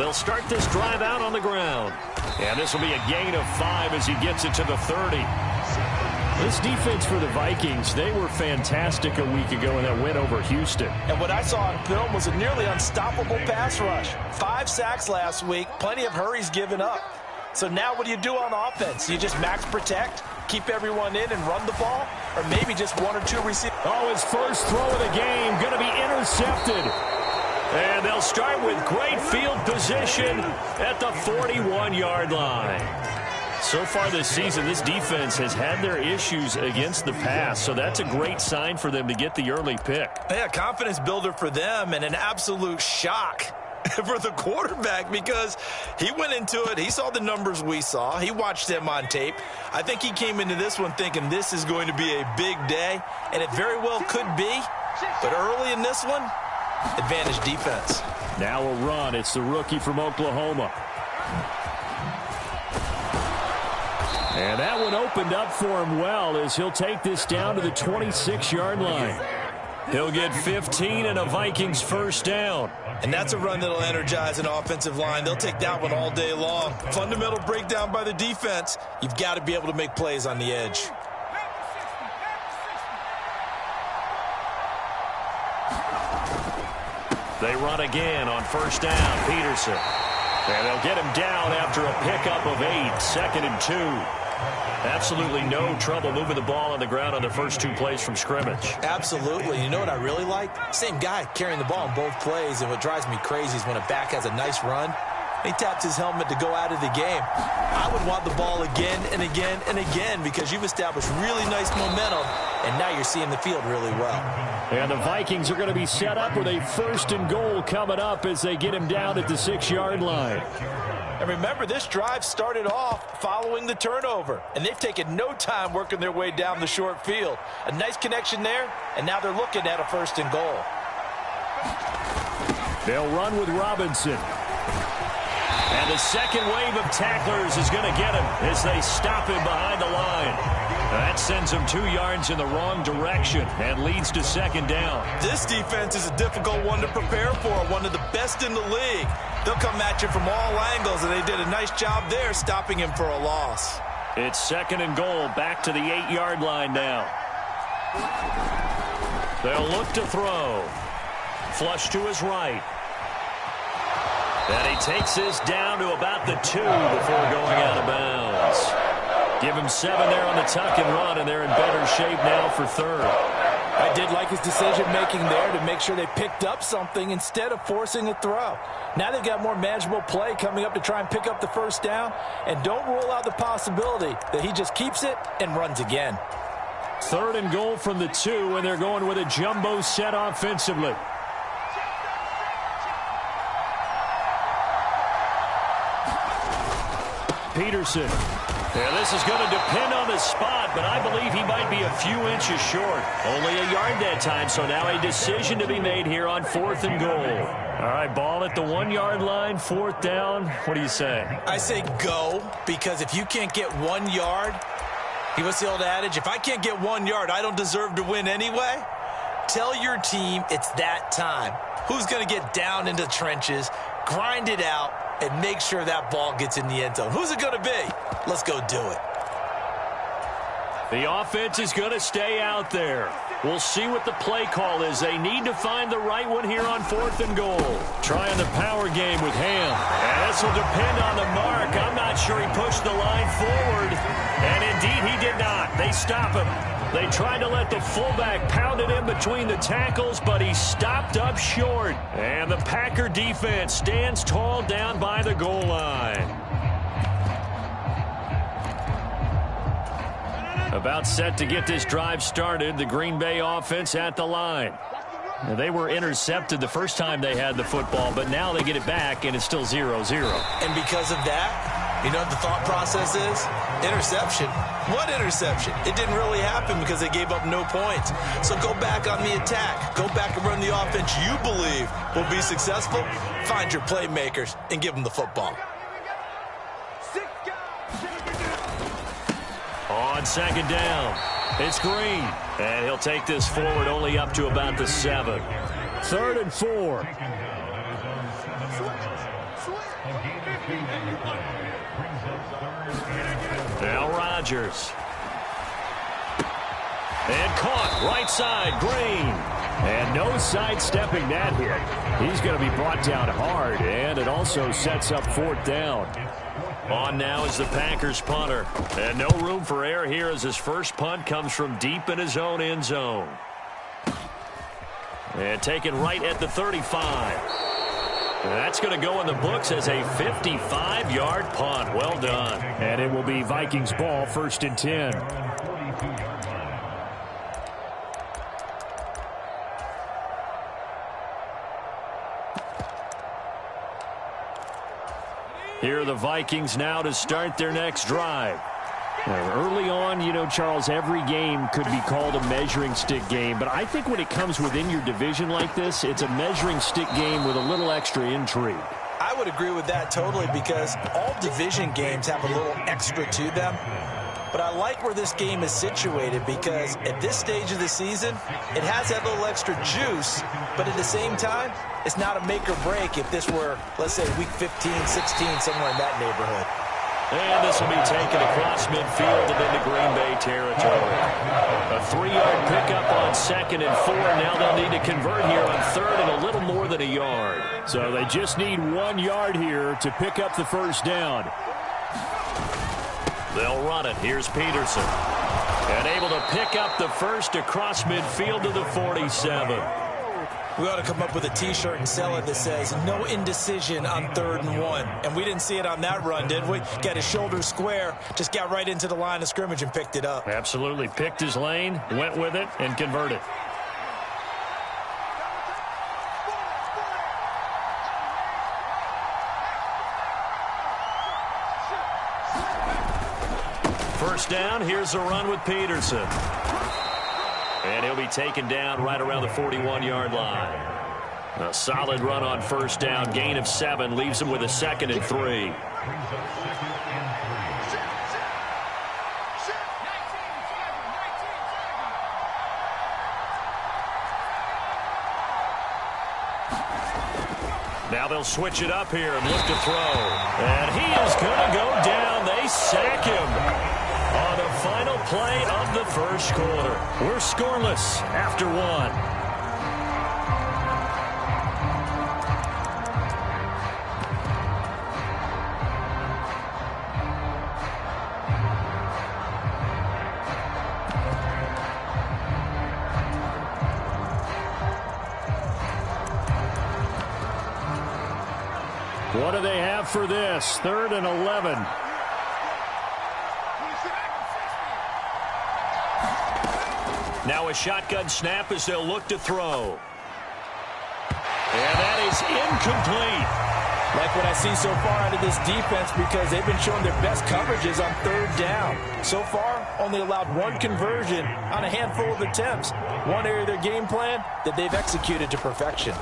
They'll start this drive out on the ground. And this will be a gain of 5 as he gets it to the 30. This defense for the Vikings, they were fantastic a week ago in that win over Houston. And what I saw on film was a nearly unstoppable pass rush. 5 sacks last week, plenty of hurries given up. So now what do you do on offense? You just max protect, keep everyone in and run the ball, or maybe just 1 or 2 receivers? Oh, his first throw of the game going to be intercepted. And they'll start with great field position at the 41-yard line. So far this season, this defense has had their issues against the pass, so that's a great sign for them to get the early pick. Yeah, confidence builder for them and an absolute shock for the quarterback because he went into it. He saw the numbers we saw. He watched them on tape. I think he came into this one thinking this is going to be a big day, and it very well could be. But early in this one, advantage defense. Now a run. It's the rookie from Oklahoma. And that one opened up for him well as he'll take this down to the 26-yard line. He'll get 15 and a Vikings first down. And that's a run that'll energize an offensive line. They'll take that one all day long. Fundamental breakdown by the defense. You've got to be able to make plays on the edge. They run again on first down. Peterson. And they'll get him down after a pickup of 8. 2nd and 2. Absolutely no trouble moving the ball on the ground on the first 2 plays from scrimmage. Absolutely. You know what I really like? Same guy carrying the ball in both plays, and what drives me crazy is when a back has a nice run, he taps his helmet to go out of the game. I would want the ball again and again and again because you've established really nice momentum, and now you're seeing the field really well. And the Vikings are going to be set up with a 1st and goal coming up as they get him down at the 6-yard line. And remember, this drive started off following the turnover, and they've taken no time working their way down the short field. A nice connection there, and now they're looking at a 1st and goal. They'll run with Robinson. And the second wave of tacklers is going to get him as they stop him behind the line. That sends him 2 yards in the wrong direction and leads to 2nd down. This defense is a difficult one to prepare for, one of the best in the league. They'll come at you from all angles, and they did a nice job there stopping him for a loss. It's 2nd and goal, back to the 8-yard line now. They'll look to throw. Flush to his right. And he takes this down to about the 2 before going out of bounds. Give him 7 there on the tuck and run, and they're in better shape now for 3rd. I did like his decision-making there to make sure they picked up something instead of forcing a throw. Now they've got more manageable play coming up to try and pick up the 1st down, and don't rule out the possibility that he just keeps it and runs again. 3rd and goal from the 2, and they're going with a jumbo set offensively. Peterson. Yeah, this is going to depend on the spot, but I believe he might be a few inches short. Only a yard that time, so now a decision to be made here on 4th and goal. All right, ball at the 1-yard line, 4th down. What do you say? I say go, because if you can't get 1 yard, what's the old adage? If I can't get 1 yard, I don't deserve to win anyway. Tell your team it's that time. Who's going to get down into the trenches, grind it out, and make sure that ball gets in the end zone? Who's it going to be? Let's go do it. The offense is going to stay out there. We'll see what the play call is. They need to find the right one here on 4th and goal. Trying the power game with Ham. And this will depend on the mark. I'm not sure he pushed the line forward. And indeed, he did not. They stop him. They tried to let the fullback pound it in between the tackles, but he stopped up short. And the Packer defense stands tall down by the goal line. About set to get this drive started, the Green Bay offense at the line. They were intercepted the first time they had the football, but now they get it back, and it's still 0-0. And because of that, you know what the thought process is? Interception. What interception? It didn't really happen because they gave up no points. So go back on the attack. Go back and run the offense you believe will be successful. Find your playmakers and give them the football. On 2nd down, it's Green. And he'll take this forward only up to about the 7. 3rd and 4. Now Rodgers. And caught right side, Green. And no sidestepping that hit. He's going to be brought down hard, and it also sets up fourth down. On now is the Packers punter. And no room for error here as his first punt comes from deep in his own end zone. And taken right at the 35. And that's going to go in the books as a 55-yard punt. Well done. And it will be Vikings ball, 1st and 10. Here are the Vikings now to start their next drive. Early on, you know, Charles, every game could be called a measuring stick game. But I think when it comes within your division like this, it's a measuring stick game with a little extra intrigue. I would agree with that totally because all division games have a little extra to them. But I like where this game is situated because at this stage of the season, it has that little extra juice. But at the same time, it's not a make or break if this were, let's say, week 15, 16, somewhere in that neighborhood. And this will be taken across midfield and into Green Bay territory. A 3-yard pickup on 2nd and 4. Now they'll need to convert here on 3rd and a little more than a yard. So they just need 1 yard here to pick up the first down. They'll run it. Here's Peterson. And able to pick up the first across midfield to the 47. We ought to come up with a T-shirt and sell it that says, no indecision on 3rd and 1. And we didn't see it on that run, did we? Got his shoulders square, just got right into the line of scrimmage and picked it up. Absolutely. Picked his lane, went with it, and converted. First down, here's a run with Peterson. And he'll be taken down right around the 41-yard line. A solid run on first down. Gain of 7 leaves him with a 2nd and 3. Now they'll switch it up here and look to throw. And he is going to go down. They sack him on the final play of the first quarter. We're scoreless after 1. What do they have for this? 3rd and 11. Now a shotgun snap as they'll look to throw. And that is incomplete. Like what I see so far out of this defense because they've been showing their best coverages on 3rd down. So far, only allowed 1 conversion on a handful of attempts. One area of their game plan that they've executed to perfection.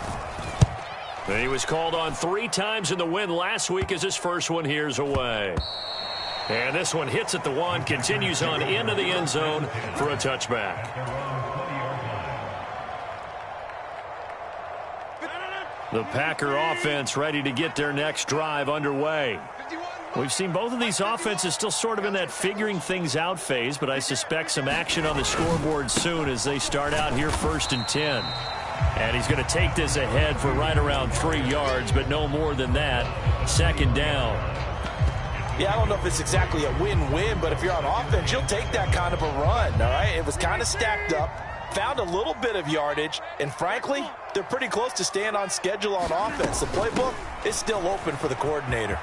He was called on 3 times in the win last week as his first one here's away. And this one hits at the 1, continues on into the end zone for a touchback. The Packer offense ready to get their next drive underway. We've seen both of these offenses still sort of in that figuring things out phase, but I suspect some action on the scoreboard soon as they start out here 1st and 10. And he's going to take this ahead for right around 3 yards, but no more than that. 2nd down. Yeah, I don't know if it's exactly a win-win, but if you're on offense, you'll take that kind of a run, all right? It was kind of stacked up, found a little bit of yardage, and frankly, they're pretty close to staying on schedule on offense. The playbook is still open for the coordinator.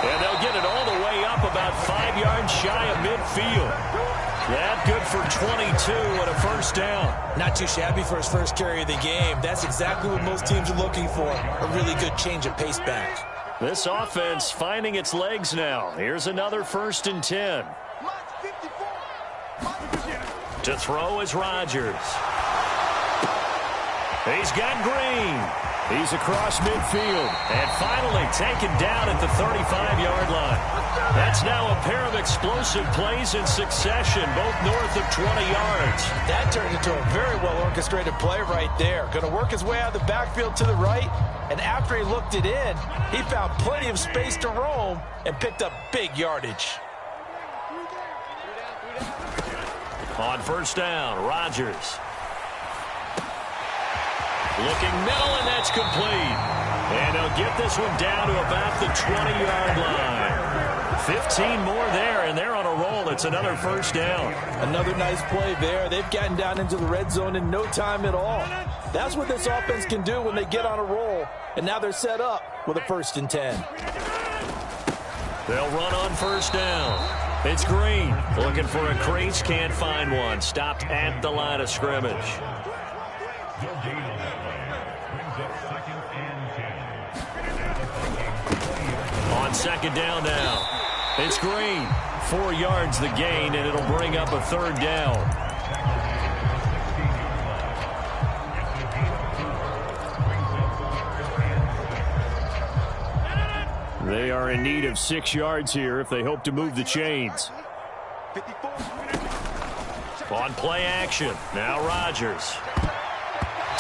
And they'll get it all the way up about 5 yards shy of midfield. That good for 22 and a first down. Not too shabby for his first carry of the game. That's exactly what most teams are looking for, a really good change of pace back. This offense finding its legs now. Here's another 1st and 10. To throw is Rodgers. He's got Green. He's across midfield and finally taken down at the 35-yard line. That's now a pair of explosive plays in succession, both north of 20 yards. That turned into a very well-orchestrated play right there. Going to work his way out of the backfield to the right, and after he looked it in, he found plenty of space to roam and picked up big yardage. On first down, Rodgers. Looking middle, and that's complete. And they'll get this one down to about the 20-yard line. 15 more there, and they're on a roll. It's another first down. Another nice play there. They've gotten down into the red zone in no time at all. That's what this offense can do when they get on a roll. And now they're set up with a 1st and 10. They'll run on first down. It's Green. Looking for a crease, can't find one. Stopped at the line of scrimmage. On second down now. It's Green. 4 yards the gain, and it'll bring up a 3rd down. They are in need of 6 yards here if they hope to move the chains. On play action, now Rodgers.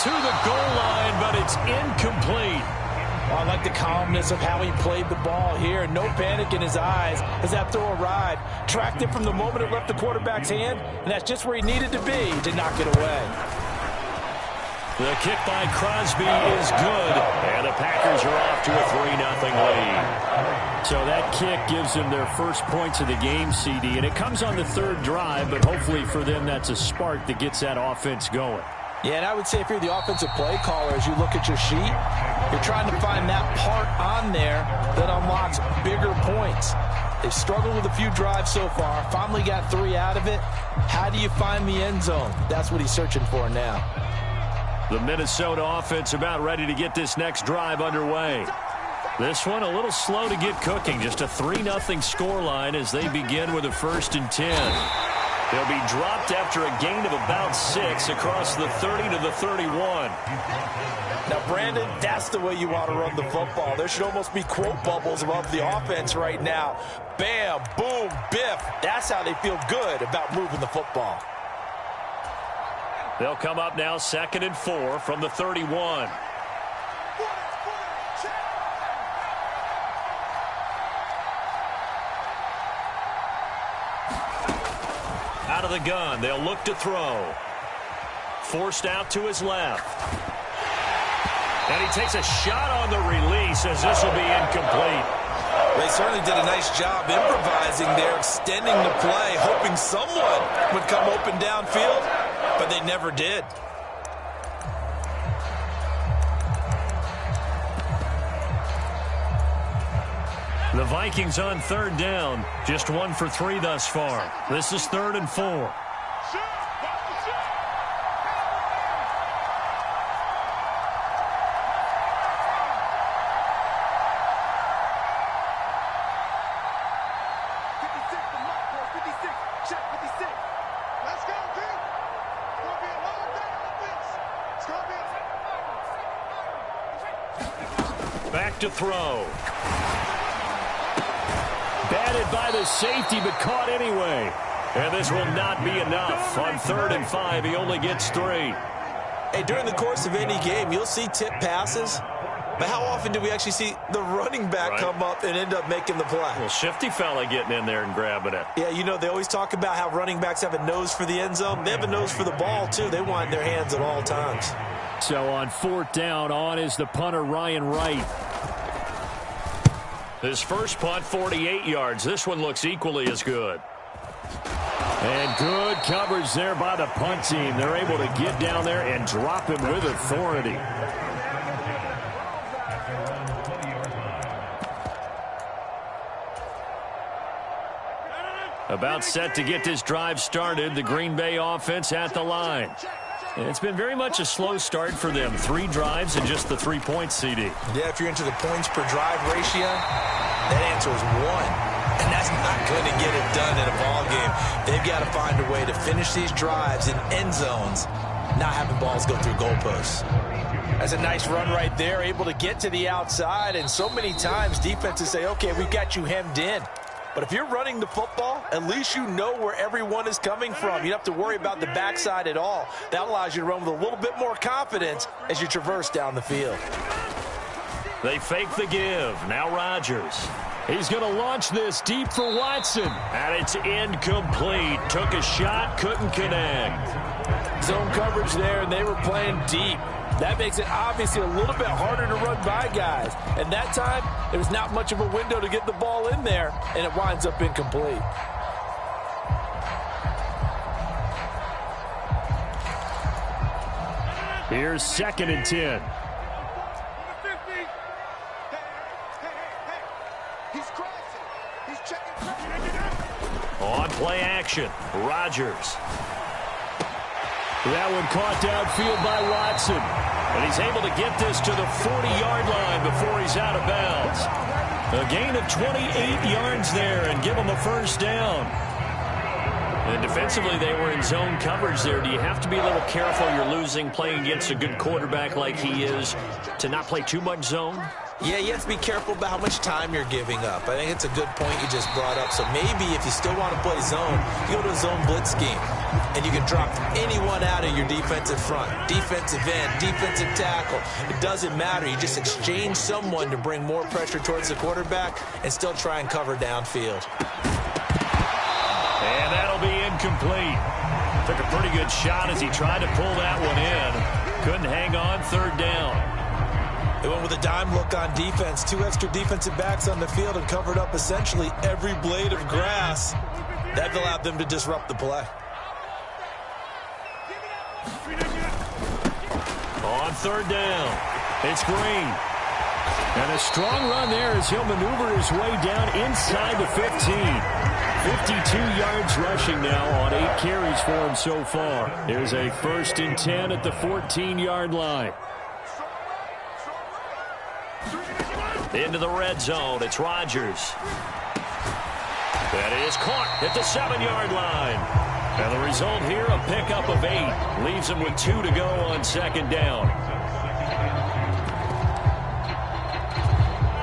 To the goal line, but it's incomplete. Well, I like the calmness of how he played the ball here. No panic in his eyes as that throw arrived. Tracked it from the moment it left the quarterback's hand, and that's just where he needed to be to knock it away. The kick by Crosby is good, and the Packers are off to a 3-0 lead. So that kick gives them their first points of the game, CD, and it comes on the 3rd drive, but hopefully for them that's a spark that gets that offense going. Yeah, and I would say if you're the offensive play caller, as you look at your sheet, you're trying to find that part on there that unlocks bigger points. They've struggled with a few drives so far, finally got 3 out of it. How do you find the end zone? That's what he's searching for now. The Minnesota offense about ready to get this next drive underway. This one a little slow to get cooking. Just a 3-0 scoreline as they begin with a 1st and 10. They'll be dropped after a gain of about 6 across the 30 to the 31. Now, Brandon, that's the way you want to run the football. There should almost be quote bubbles above the offense right now. Bam, boom, biff. That's how they feel good about moving the football. They'll come up now 2nd and 4 from the 31. Out of the gun, they'll look to throw. Forced out to his left. And he takes a shot on the release as this will be incomplete. They certainly did a nice job improvising there, extending the play, hoping someone would come open downfield, but they never did. The Vikings on 3rd down, just 1 for 3 thus far. This is 3rd and 4. Back to throw. Batted by the safety, but caught anyway. And this will not be enough. On 3rd and 5, he only gets 3. Hey, during the course of any game, you'll see tip passes. But how often do we actually see the running back come up and end up making the play? Well, shifty fella getting in there and grabbing it. Yeah, you know, they always talk about how running backs have a nose for the end zone. They have a nose for the ball, too. They want it in their hands at all times. So on 4th down, on is the punter, Ryan Wright. His first punt, 48 yards. This one looks equally as good. And good coverage there by the punt team. They're able to get down there and drop him with authority. About set to get this drive started. The Green Bay offense at the line. And it's been very much a slow start for them. 3 drives and just the 3 points, CD. Yeah, if you're into the points per drive ratio, that answer is 1. And that's not going to get it done in a ball game. They've got to find a way to finish these drives in end zones, not having balls go through goalposts. That's a nice run right there, able to get to the outside. And so many times defenses say, okay, we've got you hemmed in. But if you're running the football, at least you know where everyone is coming from. You don't have to worry about the backside at all. That allows you to run with a little bit more confidence as you traverse down the field. They fake the give. Now Rodgers. He's going to launch this deep for Watson. And it's incomplete. Took a shot, couldn't connect. Zone coverage there, and they were playing deep. That makes it obviously a little bit harder to run by guys. And that time, there was not much of a window to get the ball in there, and it winds up incomplete. Here's 2nd and 10. On play action, Rodgers. That one caught downfield by Watson. And he's able to get this to the 40-yard line before he's out of bounds. A gain of 28 yards there and give him a first down. And defensively, they were in zone coverage there. Do you have to be a little careful? You're losing playing against a good quarterback like he is to not play too much zone? Yeah, you have to be careful about how much time you're giving up. I think it's a good point you just brought up. So maybe if you still want to play zone, you go to a zone blitz scheme. And you can drop anyone out of your defensive front. Defensive end, defensive tackle. It doesn't matter. You just exchange someone to bring more pressure towards the quarterback and still try and cover downfield. And that'll be incomplete. Took a pretty good shot as he tried to pull that one in. Couldn't hang on, 3rd down. They went with a dime look on defense. 2 extra defensive backs on the field and covered up essentially every blade of grass. That allowed them to disrupt the play. On 3rd down, it's Green. And a strong run there as he'll maneuver his way down inside the 15. 52 yards rushing now on 8 carries for him so far. Here's a 1st and 10 at the 14-yard line. Into the red zone, it's Rodgers. That is caught at the 7-yard line. And the result here, a pickup of 8. Leaves him with 2 to go on 2nd down.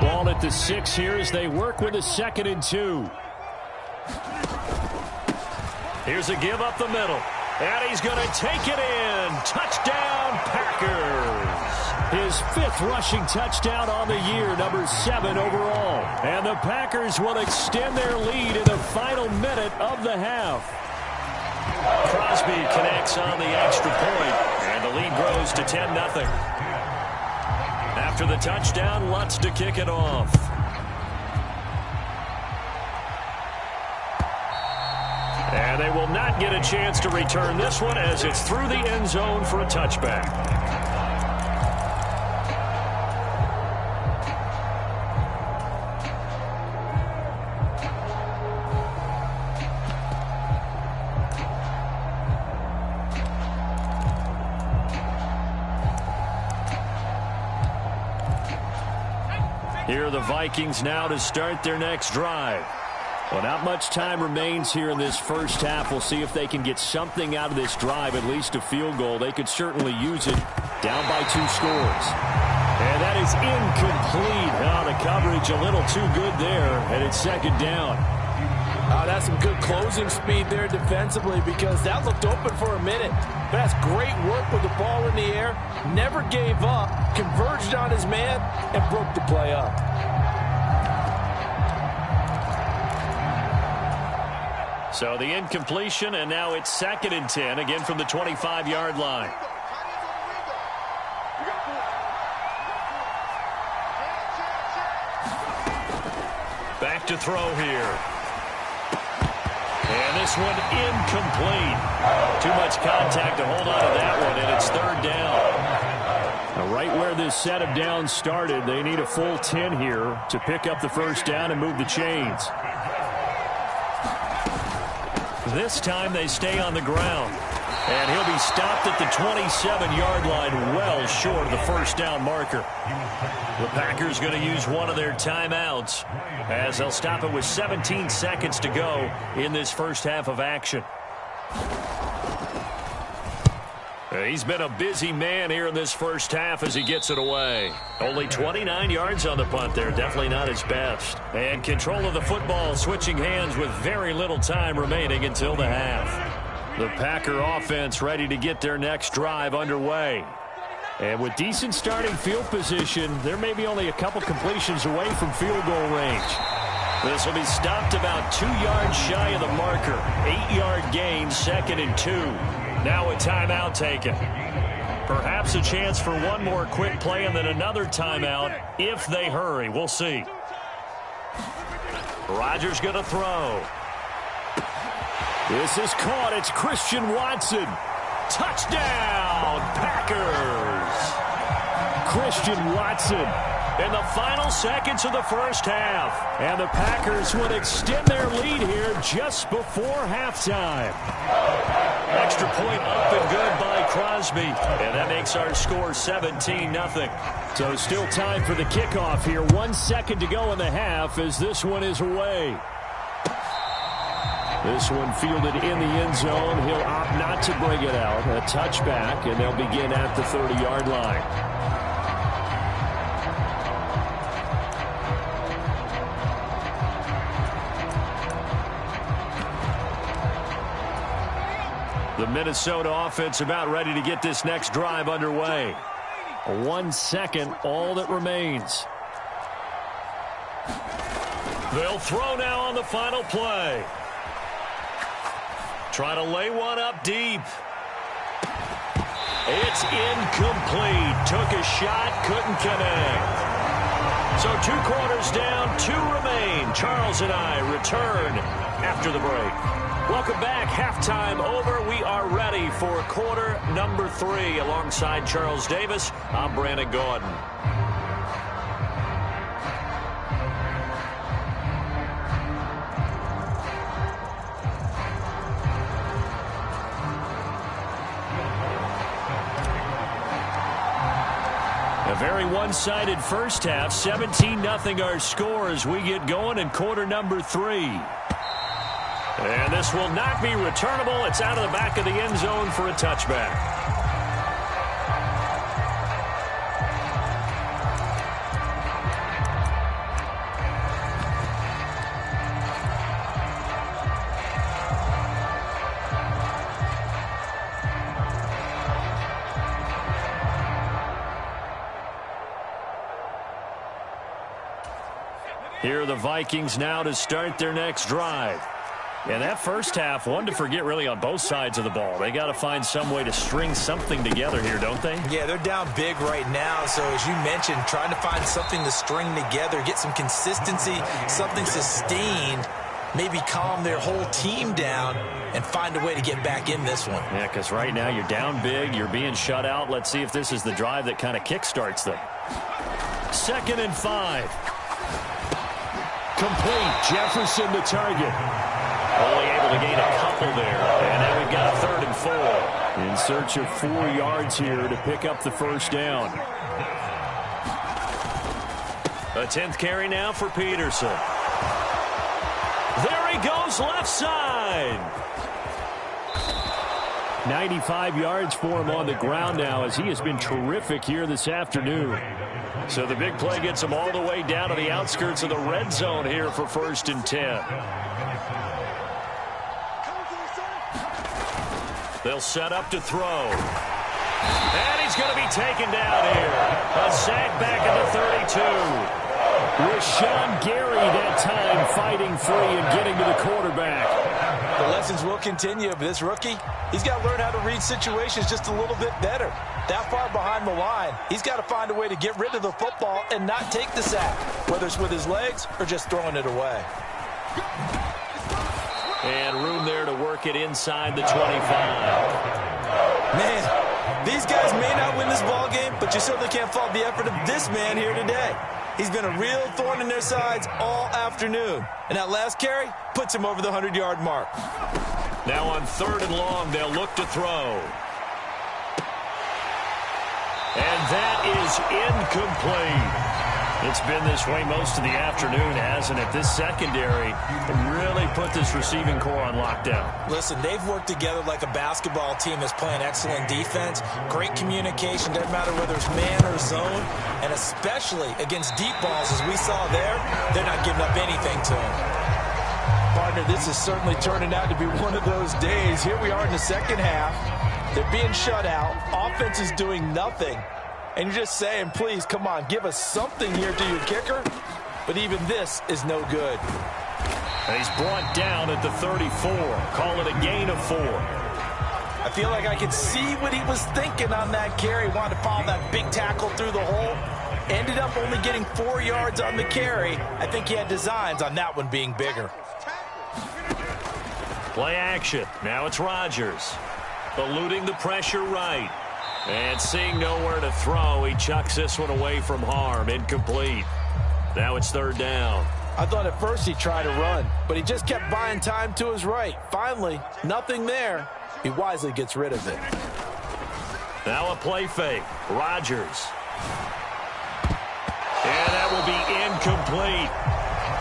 Ball at the 6 here as they work with a 2nd and 2. Here's a give up the middle. And he's going to take it in. Touchdown, Packers. His 5th rushing touchdown on the year, number 7 overall. And the Packers will extend their lead in the final minute of the half. Crosby connects on the extra point, and the lead grows to 10-0. After the touchdown, Lutz to kick it off. And they will not get a chance to return this one as it's through the end zone for a touchback. Here are the Vikings now to start their next drive. Well, not much time remains here in this first half. We'll see if they can get something out of this drive, at least a field goal. They could certainly use it. Down by 2 scores. And that is incomplete. Oh, the coverage a little too good there, and it's 2nd down. That's some good closing speed there defensively because that looked open for a minute. But that's great work with the ball in the air. Never gave up, converged on his man, and broke the play up. So the incompletion, and now it's 2nd and 10, again from the 25-yard line. Back to throw here. And this one incomplete. Too much contact to hold on to that one, and it's 3rd down. Now right where this set of downs started, they need a full 10 here to pick up the first down and move the chains. This time they stay on the ground. And he'll be stopped at the 27-yard line, well short of the first down marker. The Packers going to use one of their timeouts as they'll stop it with 17 seconds to go in this first half of action. He's been a busy man here in this first half as he gets it away. Only 29 yards on the punt there. Definitely not his best. And control of the football, switching hands with very little time remaining until the half. The Packer offense ready to get their next drive underway. And with decent starting field position, there may be only a couple completions away from field goal range. This will be stopped about 2 yards shy of the marker. 8-yard gain, 2nd and 2. Now a timeout taken. Perhaps a chance for one more quick play and then another timeout if they hurry. We'll see. Rodgers going to throw. This is caught. It's Christian Watson. Touchdown, Packers. Christian Watson in the final seconds of the first half. And the Packers would extend their lead here just before halftime. Extra point up and good by Crosby. And that makes our score 17-0. So still time for the kickoff here. 1 second to go in the half as this one is away. This one fielded in the end zone. He'll opt not to bring it out. A touchback, and they'll begin at the 30-yard line. The Minnesota offense about ready to get this next drive underway. 1 second, all that remains. They'll throw now on the final play. Trying to lay one up deep. It's incomplete. Took a shot, couldn't connect. So 2 quarters down, 2 remain. Charles and I return after the break. Welcome back. Halftime over. We are ready for quarter number 3. Alongside Charles Davis, I'm Brandon Gaudin. A very one-sided first half. 17-0 our score as we get going in quarter number 3. And this will not be returnable. It's out of the back of the end zone for a touchback. Here are the Vikings now to start their next drive. And that first half, one to forget really on both sides of the ball. They got to find some way to string something together here, don't they? Yeah, they're down big right now. So as you mentioned, trying to find something to string together, get some consistency, something sustained, maybe calm their whole team down and find a way to get back in this one. Yeah, because right now you're down big, you're being shut out. Let's see if this is the drive that kind of kickstarts them. 2nd and 5. Complete. Jefferson the target. Only able to gain a couple there. And now we've got a 3rd and 4. In search of 4 yards here to pick up the first down. A 10th carry now for Peterson. There he goes left side. 95 yards for him on the ground now as he has been terrific here this afternoon. So the big play gets him all the way down to the outskirts of the red zone here for 1st and 10. They'll set up to throw. And he's going to be taken down here. A sack back at the 32. Rashawn Gary that time fighting free and getting to the quarterback. The lessons will continue, but this rookie, he's got to learn how to read situations just a little bit better. That far behind the line, he's got to find a way to get rid of the football and not take the sack, whether it's with his legs or just throwing it away. And room there to work it inside the 25. Man, these guys may not win this ball game, but you certainly can't fault the effort of this man here today. He's been a real thorn in their sides all afternoon. And that last carry puts him over the 100-yard mark. Now on 3rd and long, they'll look to throw. And that is incomplete. It's been this way most of the afternoon, hasn't it? This secondary really put this receiving core on lockdown. Listen, they've worked together like a basketball team that's playing excellent defense. Great communication, doesn't matter whether it's man or zone. And especially against deep balls, as we saw there, they're not giving up anything to them. Partner, this is certainly turning out to be one of those days. Here we are in the second half. They're being shut out. Offense is doing nothing. And you're just saying, please, come on, give us something here to your kicker. But even this is no good. He's brought down at the 34. Call it a gain of 4. I feel like I could see what he was thinking on that carry. Wanted to follow that big tackle through the hole. Ended up only getting 4 yards on the carry. I think he had designs on that one being bigger. Play action. Now it's Rodgers. Eluding the pressure right. And seeing nowhere to throw, he chucks this one away from harm. Incomplete. Now it's 3rd down. I thought at first he'd try to run, but he just kept buying time to his right. Finally, nothing there. He wisely gets rid of it. Now a play fake. Rodgers. And that will be incomplete.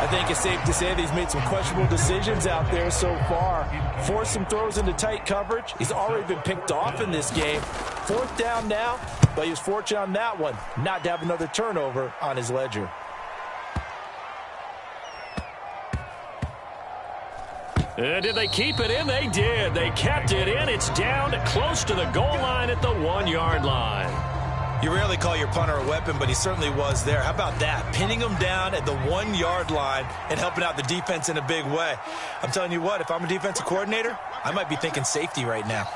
I think it's safe to say that he's made some questionable decisions out there so far. Forced some throws into tight coverage. He's already been picked off in this game. 4th down now, but he was fortunate on that one not to have another turnover on his ledger. Did they keep it in? They did. They kept it in. It's down close to the goal line at the 1-yard line. You rarely call your punter a weapon, but he certainly was there. How about that? Pinning him down at the 1-yard line and helping out the defense in a big way. I'm telling you what, if I'm a defensive coordinator, I might be thinking safety right now.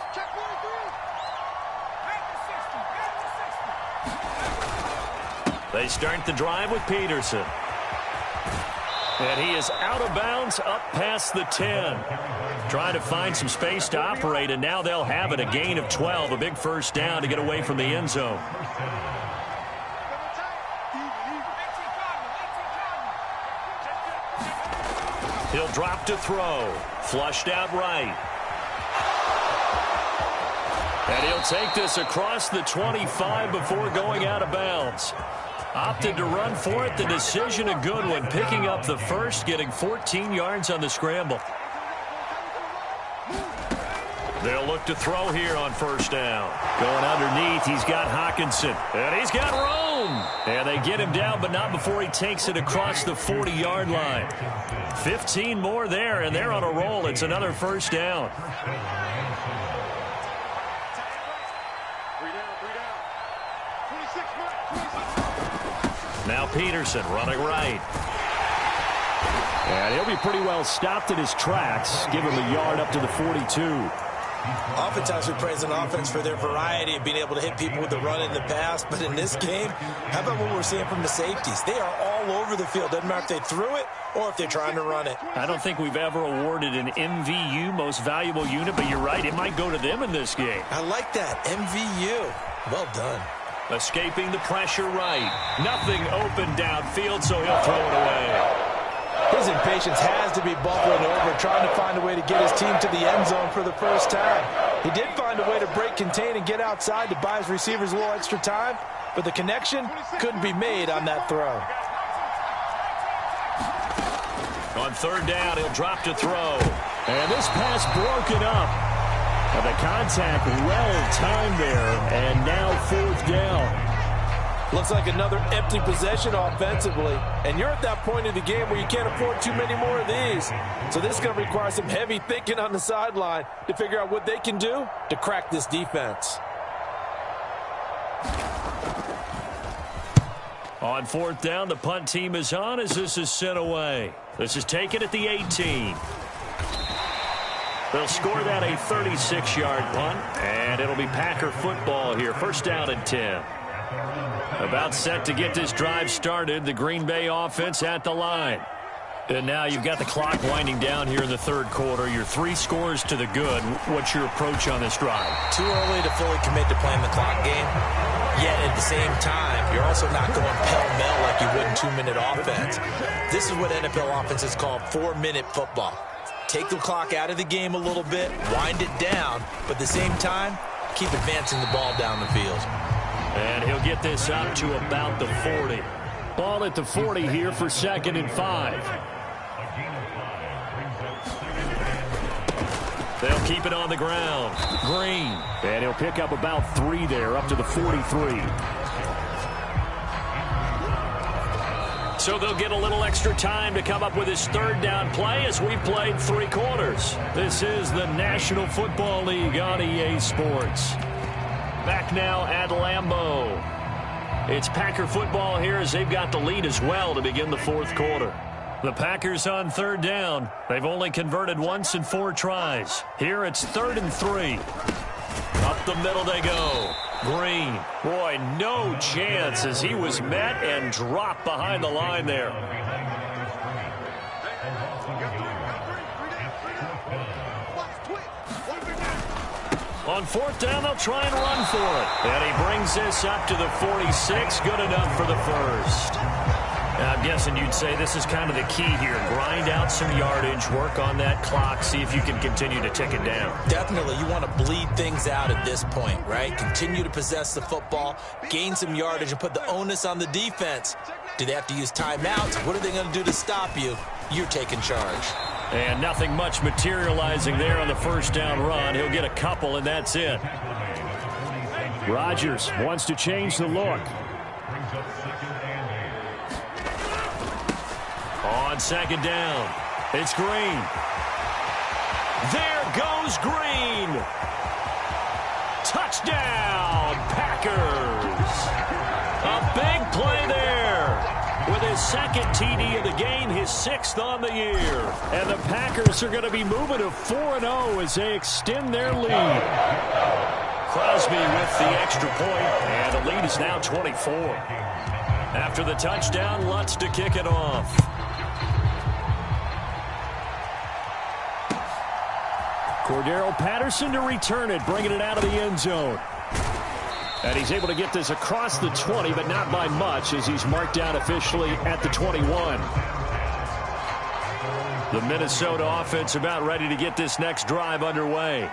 They start the drive with Peterson. And he is out of bounds up past the 10. Trying to find some space to operate, and now they'll have it. A gain of 12, a big 1st down to get away from the end zone. He'll drop to throw. Flushed out right. And he'll take this across the 25 before going out of bounds. Opted to run for it. The decision a good one. Picking up the 1st, getting 14 yards on the scramble. They'll look to throw here on 1st down. Going underneath, he's got Hockenson. And he's got Rome. And they get him down, but not before he takes it across the 40-yard line. 15 more there, and they're on a roll. It's another 1st down. Now Peterson running right. And he'll be pretty well stopped in his tracks. Give him a yard up to the 42. Oftentimes we praise an offense for their variety of being able to hit people with the run in the pass. But in this game, how about what we're seeing from the safeties? They are all over the field. Doesn't matter if they threw it or if they're trying to run it. I don't think we've ever awarded an MVU, most valuable unit, but you're right. It might go to them in this game. I like that. MVU. Well done. Escaping the pressure right. Nothing open downfield, so he'll throw it away. His impatience has to be bubbling over, trying to find a way to get his team to the end zone for the 1st time. He did find a way to break contain and get outside to buy his receivers a little extra time, but the connection couldn't be made on that throw. On 3rd down, he'll drop to throw. And this pass broken up. And the contact well timed there, and now 4th down. Looks like another empty possession offensively. And you're at that point in the game where you can't afford too many more of these. So this is going to require some heavy thinking on the sideline to figure out what they can do to crack this defense. On 4th down, the punt team is on as this is sent away. This is taken at the 18. They'll score that a 36-yard punt, and it'll be Packer football here. 1st down and 10. About set to get this drive started. The Green Bay offense at the line. And now you've got the clock winding down here in the 3rd quarter. Your 3 scores to the good. What's your approach on this drive? Too early to fully commit to playing the clock game. Yet at the same time, you're also not going pell-mell like you would in 2-minute offense. This is what NFL offenses call 4-minute football. Take the clock out of the game a little bit, wind it down, but at the same time, keep advancing the ball down the field. And he'll get this up to about the 40. Ball at the 40 here for 2nd and 5. They'll keep it on the ground. Green. And he'll pick up about 3 there, up to the 43. So they'll get a little extra time to come up with his 3rd down play as we played 3 quarters. This is the National Football League on EA Sports. Back now at Lambeau. It's Packer football here as they've got the lead as well to begin the 4th quarter. The Packers on 3rd down. They've only converted once in 4 tries. Here it's 3rd and 3. Up the middle they go. Green. Boy, no chance as he was met and dropped behind the line there. On 4th down, they'll try and run for it. And he brings this up to the 46. Good enough for the 1st. I'm guessing you'd say this is kind of the key here. Grind out some yardage, work on that clock, see if you can continue to tick it down. Definitely. You want to bleed things out at this point, right? Continue to possess the football, gain some yardage, and put the onus on the defense. Do they have to use timeouts? What are they going to do to stop you? You're taking charge. And nothing much materializing there on the 1st down run. He'll get a couple, and that's it. Rodgers wants to change the look. On 2nd down, it's Green. There goes Green. Touchdown, Packers. A big play there. With his 2nd TD of the game, his 6th on the year. And the Packers are going to be moving to 4-0 as they extend their lead. Crosby with the extra point, and the lead is now 24. After the touchdown, Lutz to kick it off. Cordero Patterson to return it, bringing it out of the end zone. And he's able to get this across the 20, but not by much, as he's marked out officially at the 21. The Minnesota offense about ready to get this next drive underway.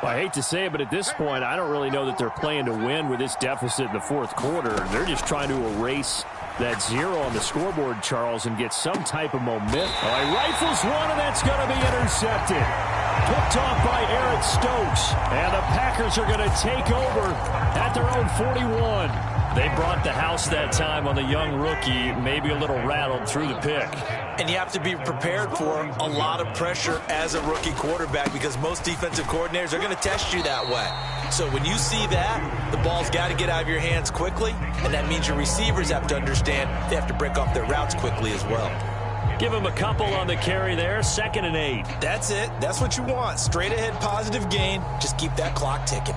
Well, I hate to say it, but at this point, I don't really know that they're playing to win with this deficit in the 4th quarter. They're just trying to erase that 0 on the scoreboard, Charles, and get some type of momentum. Oh, he rifles one, and that's going to be intercepted. Picked off by Eric Stokes. And the Packers are going to take over at their own 41. They brought the house that time on the young rookie, maybe a little rattled through the pick. And you have to be prepared for a lot of pressure as a rookie quarterback because most defensive coordinators are going to test you that way. So when you see that, the ball's got to get out of your hands quickly, and that means your receivers have to understand they have to break off their routes quickly as well. Give him a couple on the carry there, 2nd and 8. That's it. That's what you want. Straight ahead positive gain. Just keep that clock ticking.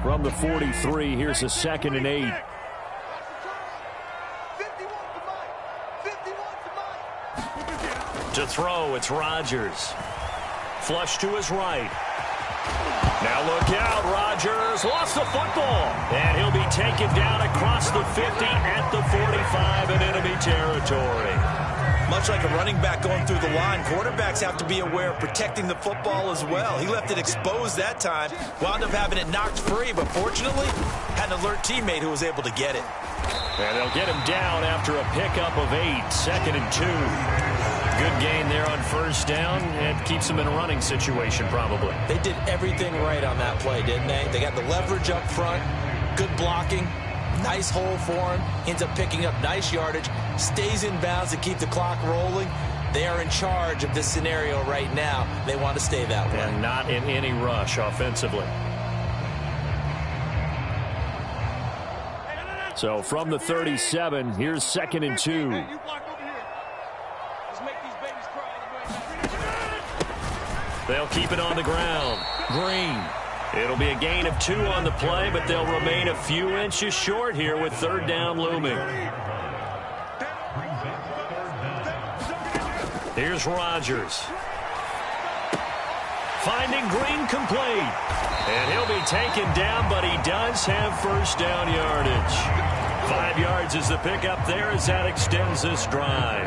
From the 43, here's a 2nd and 8. To throw, it's Rodgers. Flush to his right. Now look out, Rodgers lost the football. And he'll be taken down across the 50 at the 45 in enemy territory. Much like a running back going through the line, quarterbacks have to be aware of protecting the football as well. He left it exposed that time, wound up having it knocked free, but fortunately had an alert teammate who was able to get it. And they'll get him down after a pickup of 8, 2nd and 2. Good gain there on 1st down. It keeps them in a running situation probably. They did everything right on that play, didn't they? They got the leverage up front, good blocking, nice hole for him, ends up picking up nice yardage, stays in bounds to keep the clock rolling. They are in charge of this scenario right now. They want to stay that way. And not in any rush offensively. So from the 37, here's 2nd and 2. They'll keep it on the ground. Green. It'll be a gain of 2 on the play, but they'll remain a few inches short here with 3rd down looming. Here's Rodgers. Finding Green complete. And he'll be taken down, but he does have 1st down yardage. 5 yards is the pickup there as that extends this drive.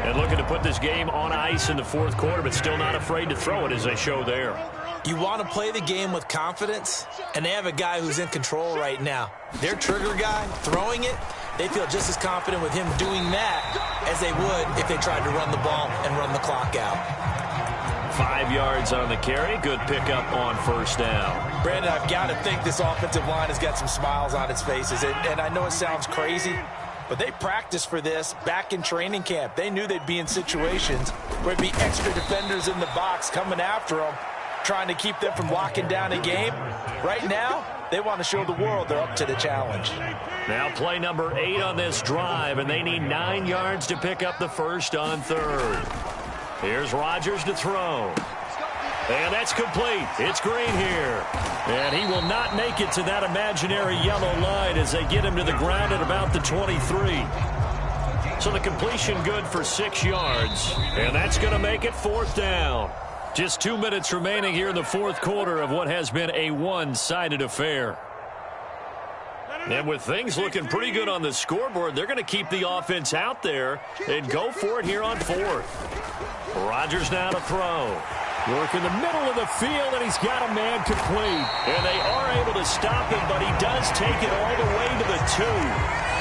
And looking to put this game on ice in the 4th quarter, but still not afraid to throw it as they show there. You want to play the game with confidence, and they have a guy who's in control right now. Their trigger guy, throwing it, they feel just as confident with him doing that as they would if they tried to run the ball and run the clock out. 5 yards on the carry. Good pickup on first down. Brandon, I've got to think this offensive line has got some smiles on its faces. And I know it sounds crazy, but they practiced for this back in training camp. They knew they'd be in situations where there'd be extra defenders in the box coming after them, trying to keep them from locking down a game. Right now, they want to show the world they're up to the challenge. Now play number 8 on this drive, and they need 9 yards to pick up the first on third. Here's Rodgers to throw. And that's complete. It's Green here. And he will not make it to that imaginary yellow line as they get him to the ground at about the 23. So the completion good for 6 yards. And that's going to make it fourth down. Just 2 minutes remaining here in the fourth quarter of what has been a one-sided affair. And with things looking pretty good on the scoreboard, they're going to keep the offense out there and go for it here on fourth. Rodgers now to throw. Work in the middle of the field, and he's got a man complete. And they are able to stop him, but he does take it all the way to the 2.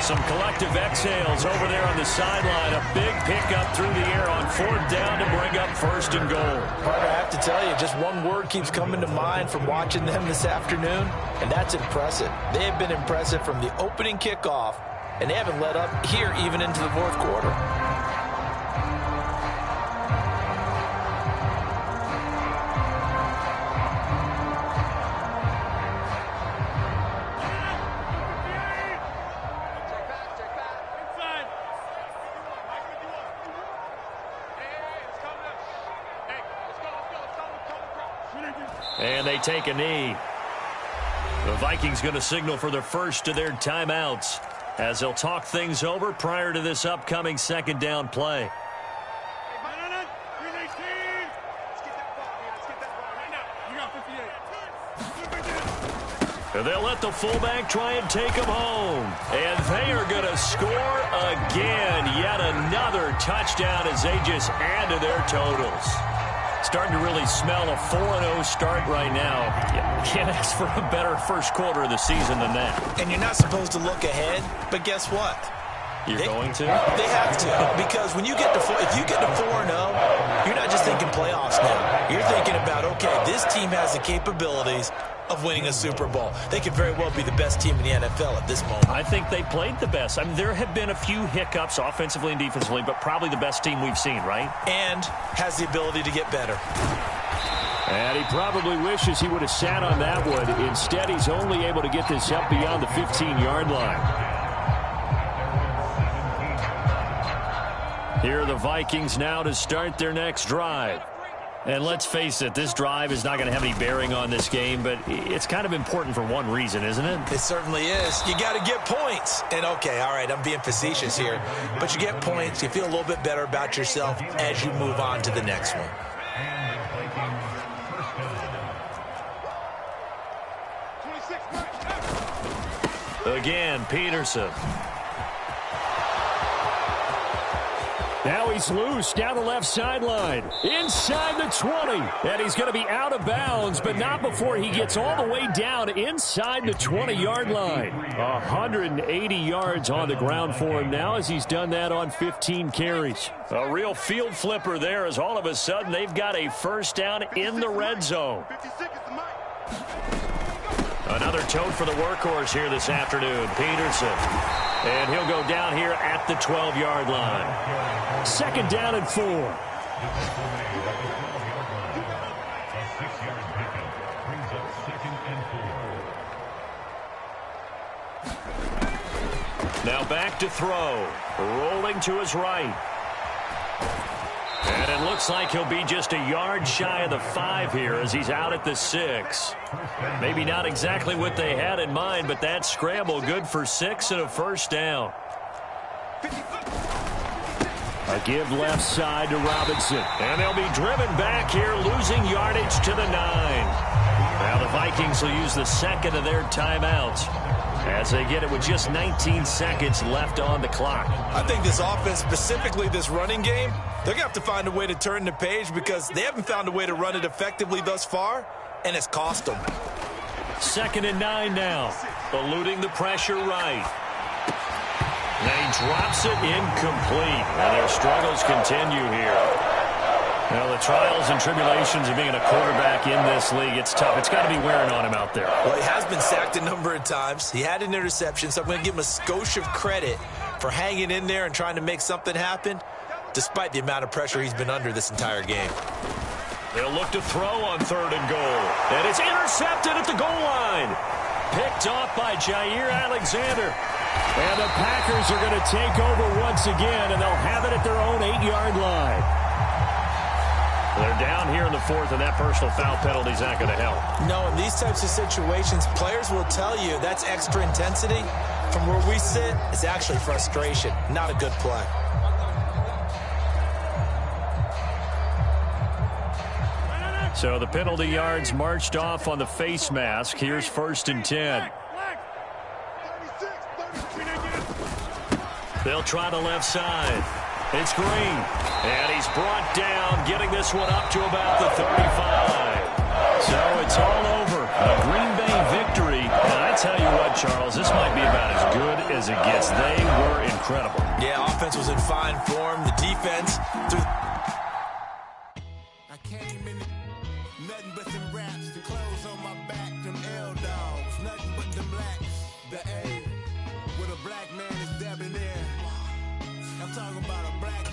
Some collective exhales over there on the sideline. A big pickup through the air on fourth down to bring up first and goal. Parker, I have to tell you, just one word keeps coming to mind from watching them this afternoon, and that's impressive. They have been impressive from the opening kickoff, and they haven't let up here even into the fourth quarter. And they take a knee. The Vikings going to signal for the first of their timeouts as they'll talk things over prior to this upcoming second down play. And they'll let the fullback try and take him home. And they are going to score again. Yet another touchdown as they just add to their totals. Starting to really smell a 4-0 start right now. You can't ask for a better first quarter of the season than that. And you're not supposed to look ahead, but guess what? You're going to? They have to, because when you get to if you get to 4-0, you're not just thinking playoffs now. You're thinking about, okay, this team has the capabilities of winning a Super Bowl. They could very well be the best team in the NFL at this moment. I think they played the best. I mean, there have been a few hiccups offensively and defensively, but probably the best team we've seen, right? And has the ability to get better. And he probably wishes he would have sat on that one. Instead, he's only able to get this up beyond the 15-yard line. Here are the Vikings now to start their next drive. And let's face it, this drive is not going to have any bearing on this game, but it's kind of important for one reason, isn't it? It certainly is. You got to get points. And, okay, all right, I'm being facetious here. But you get points. You feel a little bit better about yourself as you move on to the next one. Again, Peterson. Now he's loose down the left sideline. Inside the 20. And he's going to be out of bounds, but not before he gets all the way down inside the 20-yard line. 180 yards on the ground for him now as he's done that on 15 carries. A real field flipper there as all of a sudden they've got a first down in the red zone. Another tote for the workhorse here this afternoon, Peterson. And he'll go down here at the 12-yard line. Second down and 4. Now back to throw. Rolling to his right. And it looks like he'll be just a yard shy of the 5 here as he's out at the 6. Maybe not exactly what they had in mind, but that scramble good for 6 and a first down. A give left side to Robinson. And they'll be driven back here, losing yardage to the 9. Now the Vikings will use the second of their timeouts as they get it with just 19 seconds left on the clock. I think this offense, specifically this running game, they're going to have to find a way to turn the page because they haven't found a way to run it effectively thus far. and it's cost them. 2nd and 9 now. Eluding the pressure right. He drops it incomplete. And their struggles continue here. Well, the trials and tribulations of being a quarterback in this league, it's tough. It's got to be wearing on him out there. Well, he has been sacked a number of times. He had an interception, so I'm going to give him a skosh of credit for hanging in there and trying to make something happen, despite the amount of pressure he's been under this entire game. They'll look to throw on 3rd and goal. And it's intercepted at the goal line. Picked off by Jair Alexander. And the Packers are going to take over once again, and they'll have it at their own 8-yard line. They're down here in the 4th, and that personal foul penalty is not going to help. No, in these types of situations, players will tell you that's extra intensity. From where we sit, it's actually frustration, not a good play. So the penalty yards marched off on the face mask. Here's 1st and 10. They'll try the left side. It's Green. And he's brought down, getting this one up to about the 35. So it's all over. A Green Bay victory. And I tell you what, Charles, this might be about as good as it gets. They were incredible. Yeah, offense was in fine form. The defense through. I came in nothing but them raps, the clothes on my back, them L-dogs, nothing but them blacks, the A, with a black man is debonair. I'm talking about a black